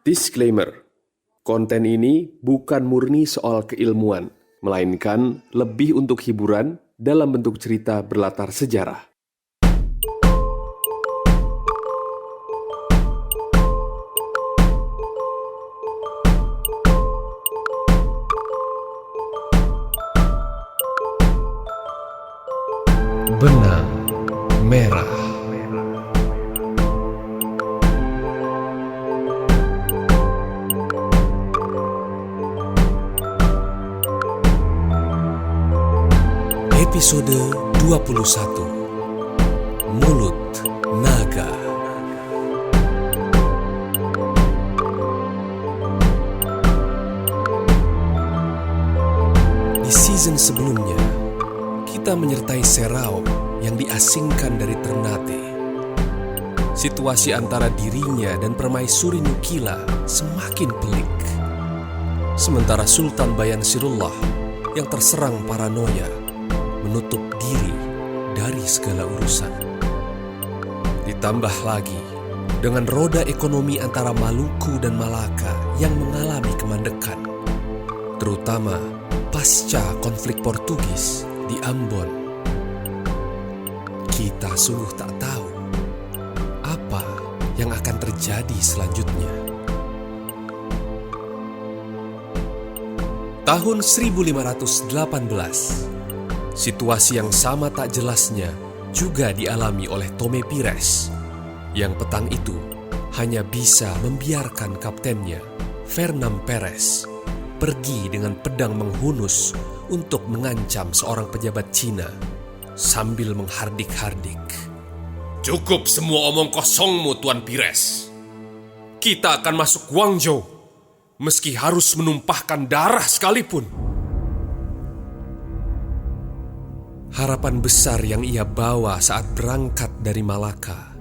Disclaimer, konten ini bukan murni soal keilmuan, melainkan lebih untuk hiburan dalam bentuk cerita berlatar sejarah. Benang merah. Episode 21. Mulut Naga. Di season sebelumnya, kita menyertai Serao yang diasingkan dari Ternate. Situasi antara dirinya dan permaisuri Nukila semakin pelik. Sementara Sultan Bayan Sirullah yang terserang paranoia menutup diri dari segala urusan. Ditambah lagi dengan roda ekonomi antara Maluku dan Malaka yang mengalami kemandekan, terutama pasca konflik Portugis di Ambon. Kita sungguh tak tahu apa yang akan terjadi selanjutnya. Tahun 1518, situasi yang sama tak jelasnya juga dialami oleh Tome Pires, yang petang itu hanya bisa membiarkan kaptennya, Fernam Perez, pergi dengan pedang menghunus untuk mengancam seorang pejabat Cina sambil menghardik-hardik. Cukup semua omong kosongmu, Tuan Pires. Kita akan masuk Guangzhou, meski harus menumpahkan darah sekalipun. Harapan besar yang ia bawa saat berangkat dari Malaka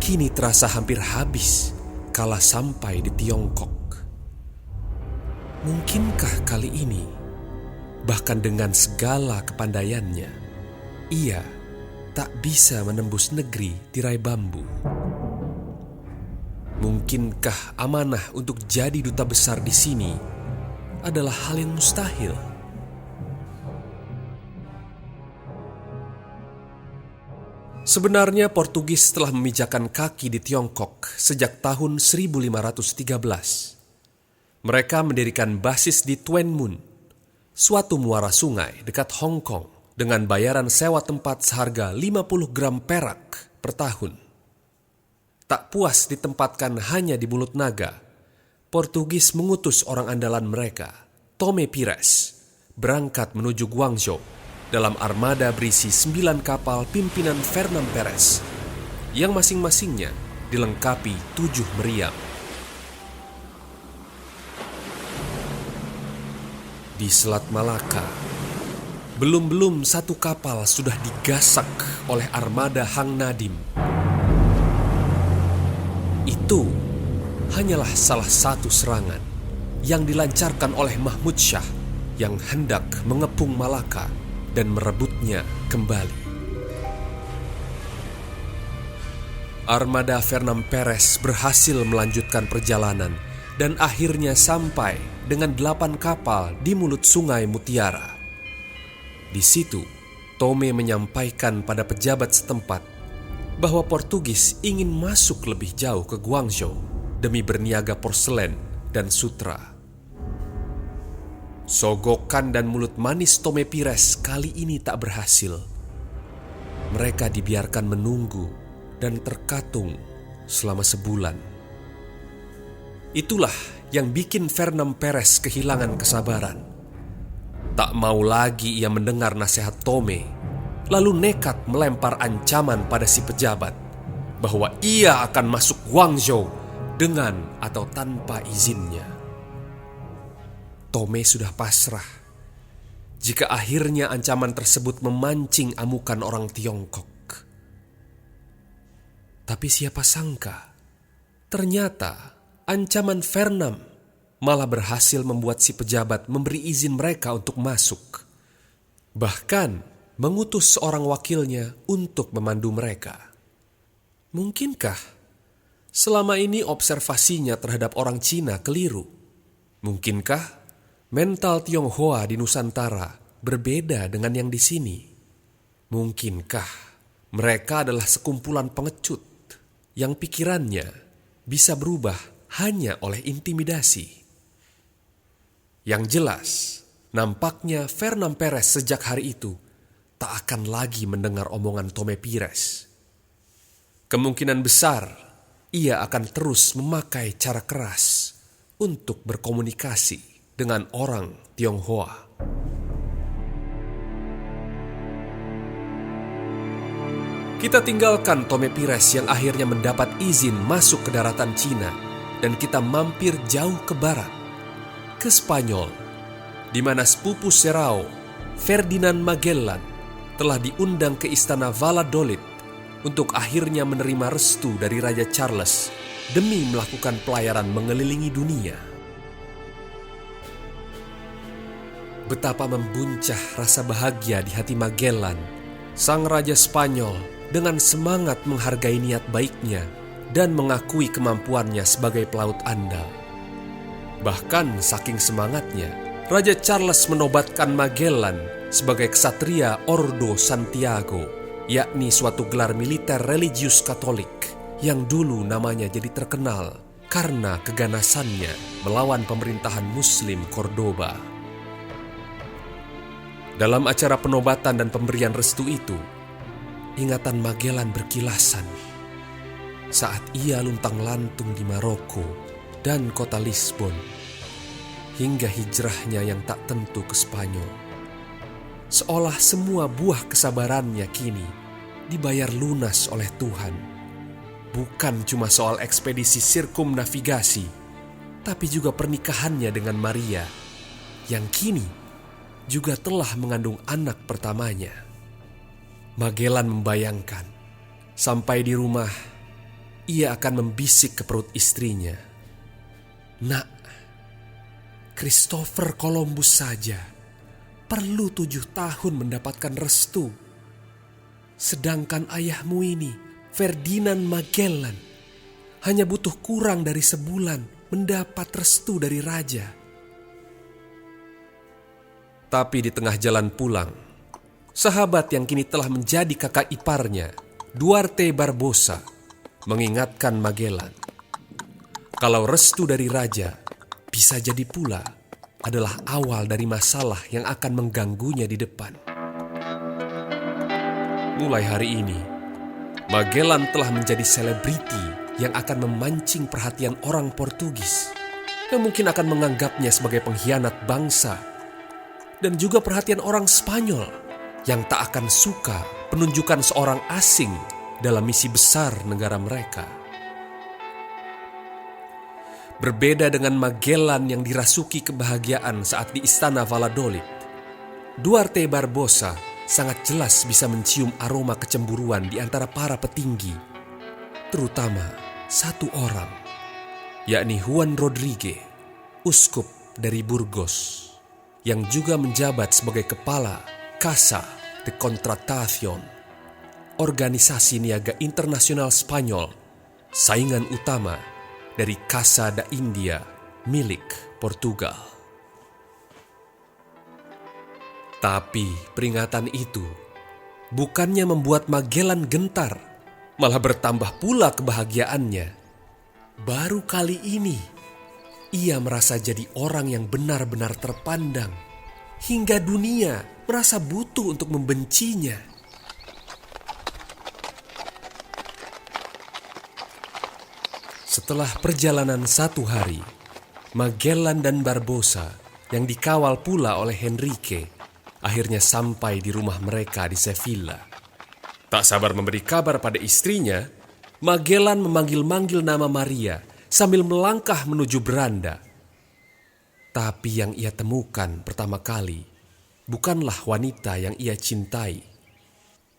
kini terasa hampir habis kala sampai di Tiongkok. Mungkinkah kali ini, bahkan dengan segala kepandaiannya, ia tak bisa menembus negeri tirai bambu? Mungkinkah amanah untuk jadi duta besar di sini adalah hal yang mustahil? Sebenarnya Portugis telah memijakan kaki di Tiongkok sejak tahun 1513. Mereka mendirikan basis di Tuen Mun, suatu muara sungai dekat Hong Kong, dengan bayaran sewa tempat seharga 50 gram perak per tahun. Tak puas ditempatkan hanya di Mulut Naga, Portugis mengutus orang andalan mereka, Tome Pires, berangkat menuju Guangzhou dalam armada berisi 9 kapal pimpinan Fernam Perez, yang masing-masingnya dilengkapi 7 meriam. Di Selat Malaka, belum satu kapal sudah digasak oleh armada Hang Nadim. Itu hanyalah salah satu serangan yang dilancarkan oleh Mahmud Shah yang hendak mengepung Malaka dan merebutnya kembali. Armada Fernam Perez berhasil melanjutkan perjalanan dan akhirnya sampai dengan 8 kapal di mulut Sungai Mutiara. Di situ, Tome menyampaikan pada pejabat setempat bahwa Portugis ingin masuk lebih jauh ke Guangzhou demi berniaga porselen dan sutra. Sogokan dan mulut manis Tome Pires kali ini tak berhasil. Mereka dibiarkan menunggu dan terkatung selama sebulan. Itulah yang bikin Fernam Perez kehilangan kesabaran. Tak mau lagi ia mendengar nasihat Tome, lalu nekat melempar ancaman pada si pejabat bahwa ia akan masuk Guangzhou dengan atau tanpa izinnya. Tome sudah pasrah jika akhirnya ancaman tersebut memancing amukan orang Tiongkok. Tapi siapa sangka, ternyata ancaman Fernam malah berhasil membuat si pejabat memberi izin mereka untuk masuk. Bahkan mengutus seorang wakilnya untuk memandu mereka. Mungkinkah Selama ini observasinya terhadap orang Cina keliru. Mungkinkah mental Tionghoa di Nusantara berbeda dengan yang di sini? Mungkinkah mereka adalah sekumpulan pengecut yang pikirannya bisa berubah hanya oleh intimidasi? Yang jelas, nampaknya Fernand Perez sejak hari itu tak akan lagi mendengar omongan Tome Pires. Kemungkinan besar ia akan terus memakai cara keras untuk berkomunikasi dengan orang Tionghoa. Kita tinggalkan Tome Pires yang akhirnya mendapat izin masuk ke daratan Cina dan kita mampir jauh ke barat, ke Spanyol, di mana sepupu Serrao, Ferdinand Magellan, telah diundang ke istana Valladolid untuk akhirnya menerima restu dari Raja Charles demi melakukan pelayaran mengelilingi dunia. Betapa membuncah rasa bahagia di hati Magellan, sang Raja Spanyol, dengan semangat menghargai niat baiknya dan mengakui kemampuannya sebagai pelaut andal. Bahkan saking semangatnya, Raja Charles menobatkan Magellan sebagai ksatria Ordo Santiago, yakni suatu gelar militer religius Katolik yang dulu namanya jadi terkenal karena keganasannya melawan pemerintahan Muslim Cordoba. Dalam acara penobatan dan pemberian restu itu, ingatan Magellan berkilasan saat ia luntang-lantung di Maroko dan kota Lisbon, hingga hijrahnya yang tak tentu ke Spanyol. Seolah semua buah kesabarannya kini dibayar lunas oleh Tuhan. Bukan cuma soal ekspedisi sirkumnavigasi, tapi juga pernikahannya dengan Maria, yang kini juga telah mengandung anak pertamanya. Magellan membayangkan, sampai di rumah, ia akan membisik ke perut istrinya, "Nak, Christopher Columbus saja perlu 7 tahun mendapatkan restu. Sedangkan ayahmu ini, Ferdinand Magellan, hanya butuh kurang dari sebulan mendapat restu dari raja." Tapi di tengah jalan pulang, sahabat yang kini telah menjadi kakak iparnya, Duarte Barbosa, mengingatkan Magellan, kalau restu dari raja bisa jadi pula adalah awal dari masalah yang akan mengganggunya di depan. Mulai hari ini, Magellan telah menjadi selebriti yang akan memancing perhatian orang Portugis, yang mungkin akan menganggapnya sebagai pengkhianat bangsa, dan juga perhatian orang Spanyol yang tak akan suka penunjukan seorang asing dalam misi besar negara mereka. Berbeda dengan Magellan yang dirasuki kebahagiaan saat di istana Valladolid, Duarte Barbosa sangat jelas bisa mencium aroma kecemburuan di antara para petinggi, terutama satu orang, yakni Juan Rodríguez, uskup dari Burgos, yang juga menjabat sebagai kepala Casa de Contratación, organisasi niaga internasional Spanyol, saingan utama dari Casa da India milik Portugal. Tapi peringatan itu bukannya membuat Magellan gentar, malah bertambah pula kebahagiaannya. Baru kali ini ia merasa jadi orang yang benar-benar terpandang, hingga dunia merasa butuh untuk membencinya. Setelah perjalanan 1 hari, Magellan dan Barbosa yang dikawal pula oleh Henrique akhirnya sampai di rumah mereka di Sevilla. Tak sabar memberi kabar pada istrinya, Magellan memanggil-manggil nama Maria sambil melangkah menuju beranda. Tapi yang ia temukan pertama kali bukanlah wanita yang ia cintai,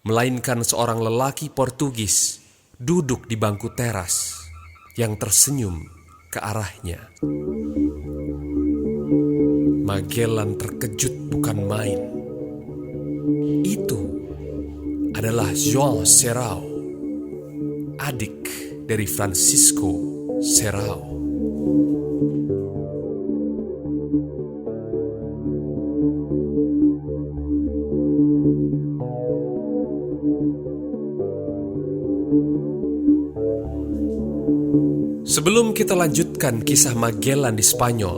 melainkan seorang lelaki Portugis duduk di bangku teras yang tersenyum ke arahnya. Magellan terkejut bukan main. Itu adalah João Serrao, adik dari Francisco Serrao. Sebelum kita lanjutkan kisah Magellan di Spanyol,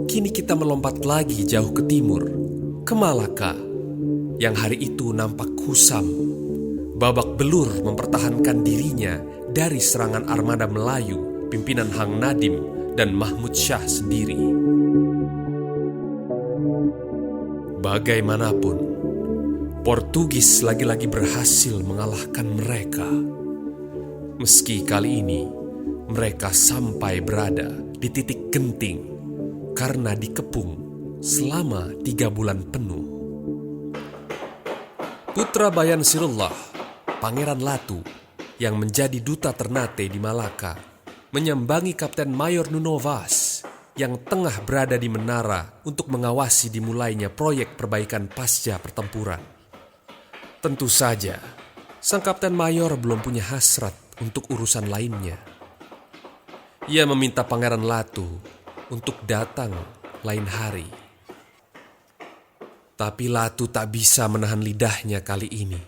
kini kita melompat lagi jauh ke timur, ke Malaka, yang hari itu nampak kusam, babak belur mempertahankan dirinya dari serangan armada Melayu pimpinan Hang Nadim dan Mahmud Syah sendiri. Bagaimanapun, Portugis lagi-lagi berhasil mengalahkan mereka. Meski kali ini mereka sampai berada di titik genting karena dikepung selama 3 bulan penuh. Putra Bayan Sirullah, Pangeran Latu, yang menjadi duta Ternate di Malaka, menyambangi Kapten Mayor Nuno Vaz yang tengah berada di menara untuk mengawasi dimulainya proyek perbaikan pasca pertempuran. Tentu saja, sang Kapten Mayor belum punya hasrat untuk urusan lainnya. Ia meminta Pangeran Latu untuk datang lain hari. Tapi Latu tak bisa menahan lidahnya kali ini.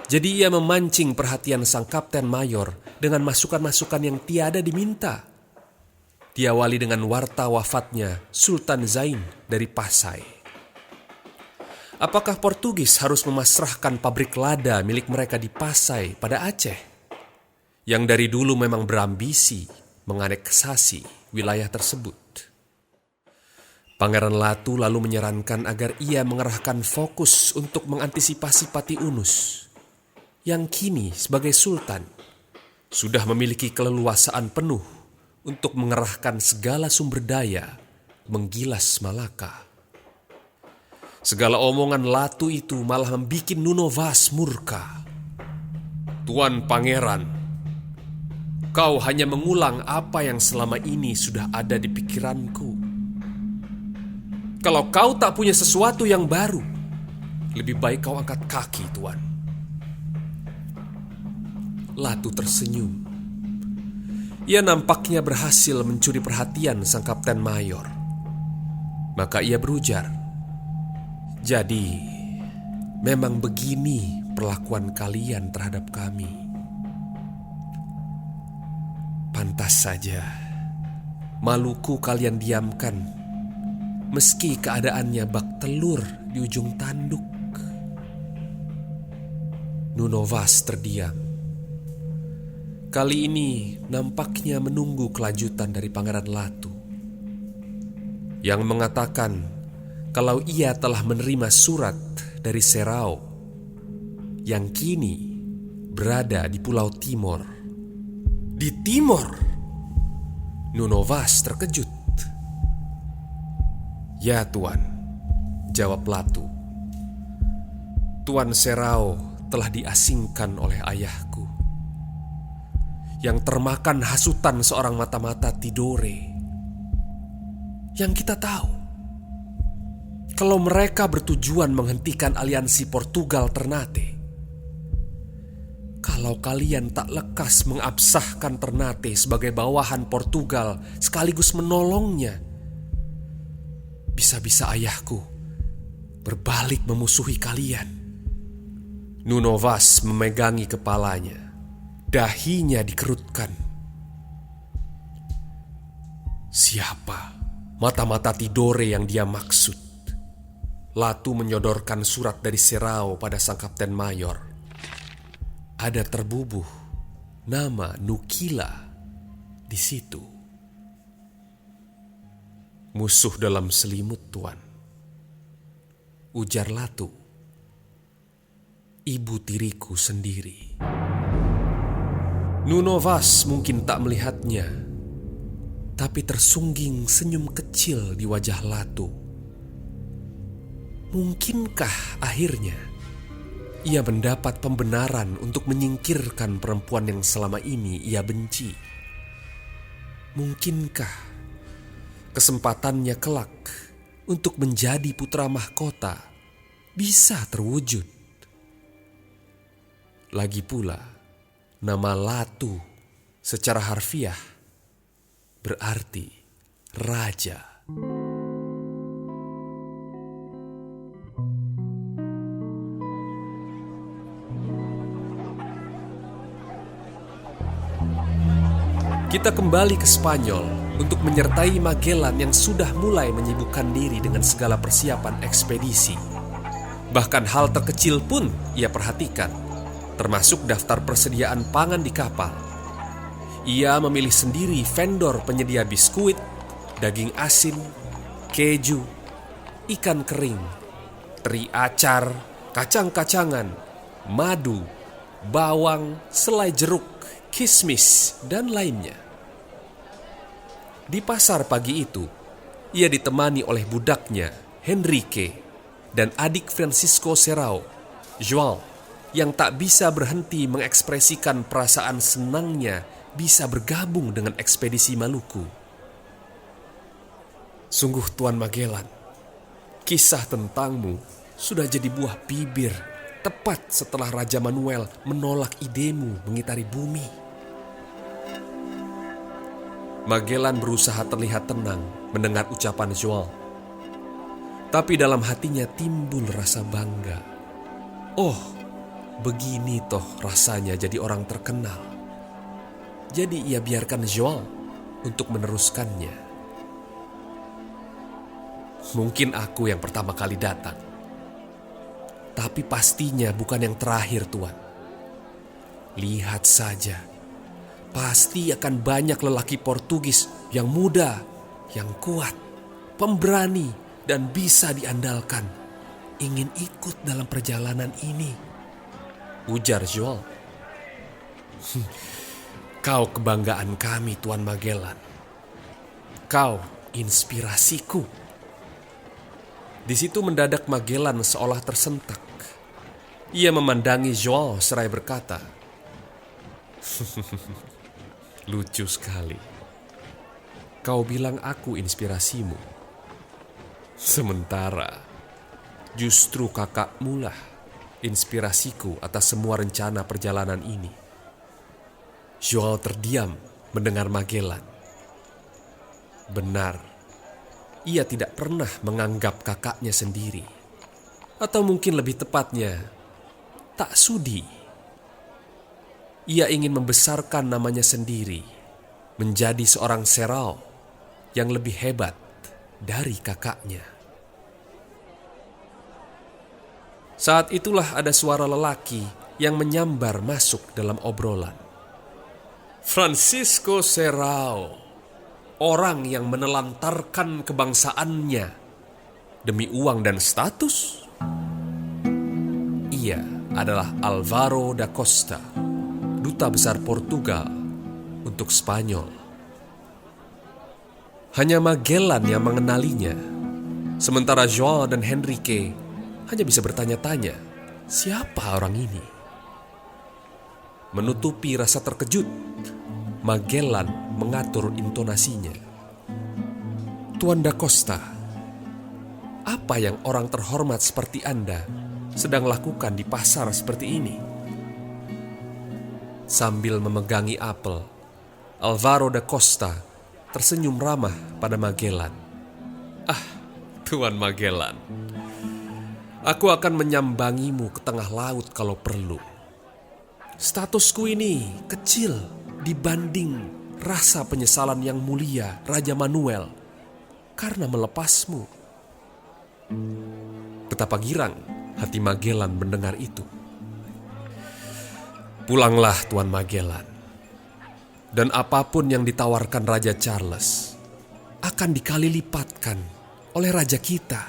Jadi ia memancing perhatian sang Kapten Mayor dengan masukan-masukan yang tiada diminta. Diawali dengan warta wafatnya Sultan Zain dari Pasai. Apakah Portugis harus memasrahkan pabrik lada milik mereka di Pasai pada Aceh, yang dari dulu memang berambisi menganeksasi wilayah tersebut? Pangeran Latu lalu menyarankan agar ia mengerahkan fokus untuk mengantisipasi Pati Unus, yang kini sebagai sultan sudah memiliki keleluasaan penuh untuk mengerahkan segala sumber daya menggilas Malaka. Segala omongan Latu itu malah membuat Nuno Vaz murka. "Tuan Pangeran, kau hanya mengulang apa yang selama ini sudah ada di pikiranku. Kalau kau tak punya sesuatu yang baru, lebih baik kau angkat kaki, Tuan." Latu tersenyum. Ia nampaknya berhasil mencuri perhatian sang Kapten Mayor. Maka ia berujar, "Jadi, memang begini perlakuan kalian terhadap kami. Pantas saja Maluku kalian diamkan, meski keadaannya bak telur di ujung tanduk." Nuno Vaz terdiam. Kali ini nampaknya menunggu kelanjutan dari Pangeran Latu, yang mengatakan kalau ia telah menerima surat dari Serrao yang kini berada di Pulau Timor. Di Timor? Nuno Vaz terkejut. "Ya, Tuan," jawab Latu. "Tuan Serrao telah diasingkan oleh ayahku, yang termakan hasutan seorang mata-mata Tidore. Yang kita tahu, kalau mereka bertujuan menghentikan aliansi Portugal Ternate, kalau kalian tak lekas mengabsahkan Ternate sebagai bawahan Portugal sekaligus menolongnya, bisa-bisa ayahku berbalik memusuhi kalian." Nuno Vaz memegangi kepalanya. Dahinya dikerutkan. Siapa mata-mata Tidore yang dia maksud? Latu menyodorkan surat dari Serrao pada sang Kapten Mayor. Ada terbubuh nama Nukila di situ. "Musuh dalam selimut, Tuan," ujar Latu. "Ibu tiriku sendiri." Nuno Vaz mungkin tak melihatnya, tapi tersungging senyum kecil di wajah Latu. Mungkinkah akhirnya ia mendapat pembenaran untuk menyingkirkan perempuan yang selama ini ia benci? Mungkinkah kesempatannya kelak untuk menjadi putra mahkota bisa terwujud? Lagi pula, nama Latu secara harfiah berarti raja. Kita kembali ke Spanyol untuk menyertai Magellan yang sudah mulai menyibukkan diri dengan segala persiapan ekspedisi. Bahkan hal terkecil pun ia perhatikan, termasuk daftar persediaan pangan di kapal. Ia memilih sendiri vendor penyedia biskuit, daging asin, keju, ikan kering, teri acar, kacang-kacangan, madu, bawang, selai jeruk, kismis, dan lainnya. Di pasar pagi itu, ia ditemani oleh budaknya, Henrique, dan adik Francisco Serrao, João, yang tak bisa berhenti mengekspresikan perasaan senangnya bisa bergabung dengan ekspedisi Maluku. Sungguh Tuan Magellan, kisah tentangmu sudah jadi buah bibir tepat setelah Raja Manuel menolak idemu mengitari bumi. Magellan berusaha terlihat tenang mendengar ucapan João. Tapi dalam hatinya timbul rasa bangga. Oh, begini toh rasanya jadi orang terkenal. Jadi ia biarkan João untuk meneruskannya. Mungkin aku yang pertama kali datang. Tapi pastinya bukan yang terakhir, Tuan. Lihat saja. Pasti akan banyak lelaki Portugis yang muda, yang kuat, pemberani, dan bisa diandalkan, ingin ikut dalam perjalanan ini, ujar João. Kau kebanggaan kami, Tuan Magellan. Kau inspirasiku. Di situ mendadak Magellan seolah tersentak. Ia memandangi João seraya berkata, lucu sekali. Kau bilang aku inspirasimu. Sementara justru kakakmu lah inspirasiku atas semua rencana perjalanan ini. João terdiam mendengar Magellan. Benar, ia tidak pernah menganggap kakaknya sendiri. Atau mungkin lebih tepatnya, tak sudi. Ia ingin membesarkan namanya sendiri, menjadi seorang Serrao yang lebih hebat dari kakaknya. Saat itulah ada suara lelaki yang menyambar masuk dalam obrolan. Francisco Serrao, orang yang menelantarkan kebangsaannya demi uang dan status. Ia adalah Alvaro da Costa, duta besar Portugal untuk Spanyol. Hanya Magellan yang mengenalinya, sementara João dan Henrique hanya bisa bertanya-tanya, siapa orang ini? Menutupi rasa terkejut, Magellan mengatur intonasinya. Tuan da Costa, apa yang orang terhormat seperti Anda sedang lakukan di pasar seperti ini? Sambil memegangi apel, Alvaro da Costa tersenyum ramah pada Magellan. Ah, Tuan Magellan, aku akan menyambangimu ke tengah laut kalau perlu. Statusku ini kecil dibanding rasa penyesalan yang mulia Raja Manuel karena melepasmu. Betapa girang hati Magellan mendengar itu. Pulanglah Tuan Magellan, dan apapun yang ditawarkan Raja Charles akan dikali lipatkan oleh Raja kita.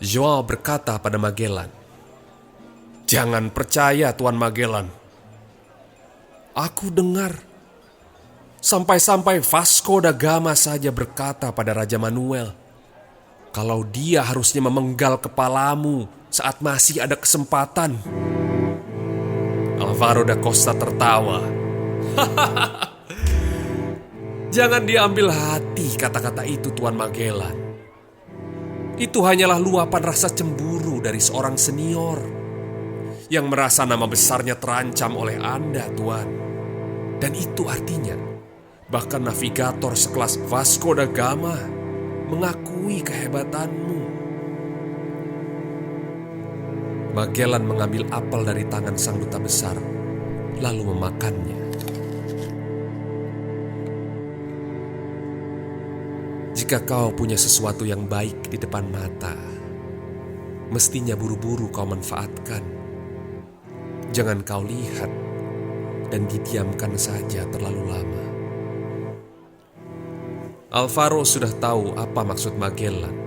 João berkata pada Magellan, jangan percaya Tuan Magellan. Aku dengar, sampai-sampai Vasco da Gama saja berkata pada Raja Manuel, kalau dia harusnya memenggal kepalamu saat masih ada kesempatan. Alvaro da Costa tertawa. Jangan diambil hati kata-kata itu, Tuan Magellan. Itu hanyalah luapan rasa cemburu dari seorang senior yang merasa nama besarnya terancam oleh Anda, Tuan. Dan itu artinya, bahkan navigator sekelas Vasco da Gama mengakui kehebatanmu. Magellan mengambil apel dari tangan sang duta besar, lalu memakannya. Jika kau punya sesuatu yang baik di depan mata, mestinya buru-buru kau manfaatkan. Jangan kau lihat dan didiamkan saja terlalu lama. Alvaro sudah tahu apa maksud Magellan.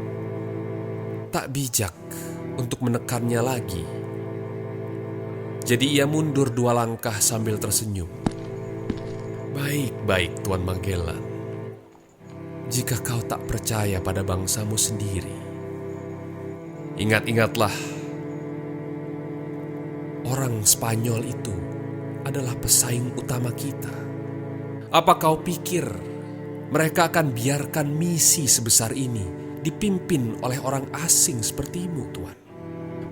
Tak bijak untuk menekannya lagi. Jadi ia mundur 2 langkah sambil tersenyum. Baik-baik, Tuan Magellan. Jika kau tak percaya pada bangsamu sendiri, ingat-ingatlah, orang Spanyol itu adalah pesaing utama kita. Apa kau pikir mereka akan biarkan misi sebesar ini dipimpin oleh orang asing sepertimu, Tuan?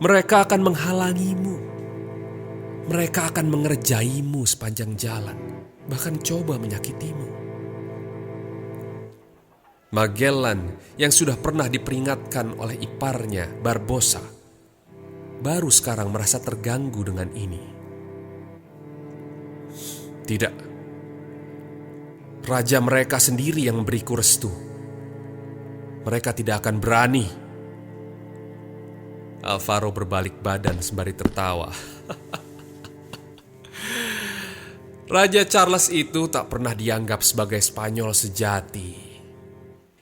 Mereka akan menghalangimu. Mereka akan mengerjaimu sepanjang jalan, bahkan coba menyakitimu. Magellan yang sudah pernah diperingatkan oleh iparnya, Barbosa, baru sekarang merasa terganggu dengan ini. Tidak. Raja mereka sendiri yang memberiku restu. Mereka tidak akan berani. Alvaro berbalik badan sembari tertawa. Raja Charles itu tak pernah dianggap sebagai Spanyol sejati.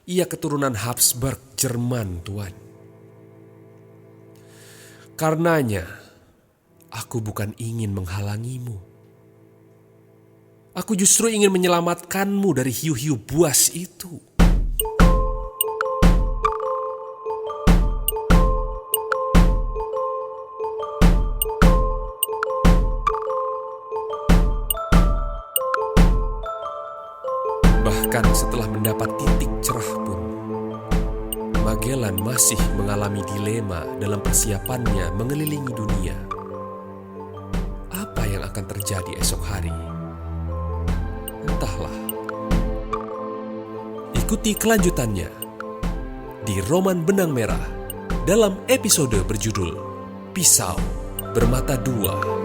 Ia keturunan Habsburg Jerman, Tuan. Karenanya, aku bukan ingin menghalangimu. Aku justru ingin menyelamatkanmu dari hiu-hiu buas itu. Bahkan setelah mendapat titik cerah pun, Magellan masih mengalami dilema dalam persiapannya mengelilingi dunia. Apa yang akan terjadi esok hari? Entahlah. Ikuti kelanjutannya di Roman Benang Merah dalam episode berjudul Pisau Bermata Dua.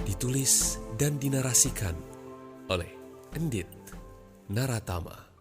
Ditulis dan dinarasikan oleh Endit Naratama.